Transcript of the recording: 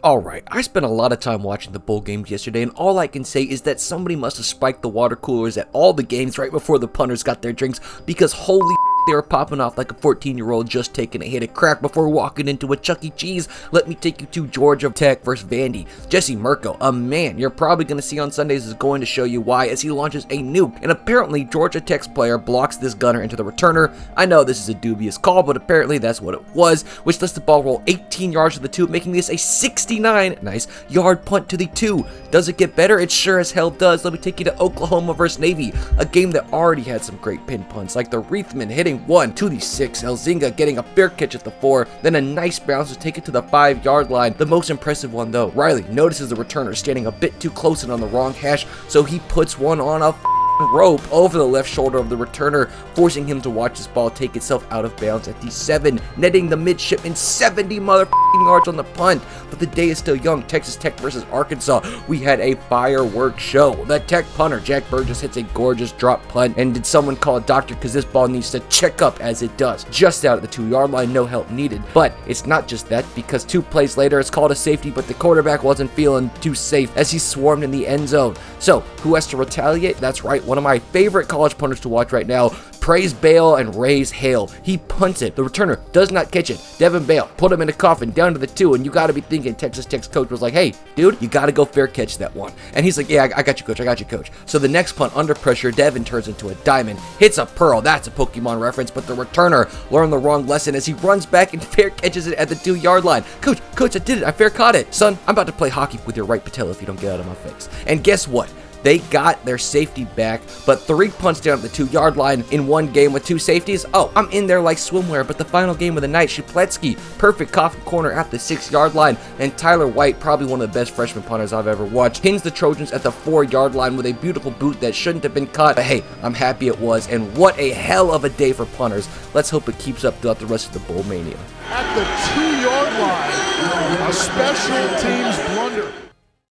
Alright, I spent a lot of time watching the bowl games yesterday, and all I can say is that somebody must have spiked the water coolers at all the games right before the punters got their drinks, because holy they were popping off like a 14-year-old just taking a hit of crack before walking into a Chuck E. Cheese. Let me take you to Georgia Tech versus Vandy. Jesse Mirko, a man you're probably going to see on Sundays, is going to show you why as he launches a nuke, and apparently Georgia Tech's player blocks this gunner into the returner. I know this is a dubious call, but apparently that's what it was, which lets the ball roll 18 yards to the 2, making this a 69-yard punt to the 2. Does it get better? It sure as hell does. Let me take you to Oklahoma versus Navy, a game that already had some great pin punts, like the Reithman hitting 1 to the 6, Elzinga getting a fair catch at the 4, then a nice bounce to take it to the 5-yard line. The most impressive one though, Riley notices the returner standing a bit too close and on the wrong hash, so he puts one on a rope over the left shoulder of the returner, forcing him to watch this ball take itself out of bounds at the 7, netting the midshipman 70 yards on the punt. But the day is still young. Texas Tech versus Arkansas. We had a fireworks show. The Tech punter, Jack Burgess, hits a gorgeous drop punt, and did someone call a doctor because this ball needs to check up as it does. Just out of the 2-yard line, no help needed. But it's not just that, because 2 plays later it's called a safety, but the quarterback wasn't feeling too safe as he swarmed in the end zone. So who has to retaliate? That's right, one of my favorite college punters to watch right now. Praise Bale and raise hail. He punts it. The returner does not catch it. Devin Bale put him in a coffin down to the 2, and you got to be thinking Texas Tech's coach was like, hey, dude, you got to go fair catch that one. And he's like, yeah, I got you, coach. I got you, coach. So the next punt under pressure, Devin turns into a diamond, hits a pearl. That's a Pokemon reference, but the returner learned the wrong lesson as he runs back and fair catches it at the 2-yard line. Coach, I did it. I fair caught it. Son, I'm about to play hockey with your right patella if you don't get out of my face. And guess what? They got their safety back, but 3 punts down at the 2-yard line in one game with 2 safeties. Oh, I'm in there like swimwear, but the final game of the night, Shipletsky, perfect coffin corner at the 6-yard line, and Tyler White, probably one of the best freshman punters I've ever watched, pins the Trojans at the 4-yard line with a beautiful boot that shouldn't have been caught, but hey, I'm happy it was, and what a hell of a day for punters. Let's hope it keeps up throughout the rest of the bowl mania. At the 2-yard line, a special teams blunder.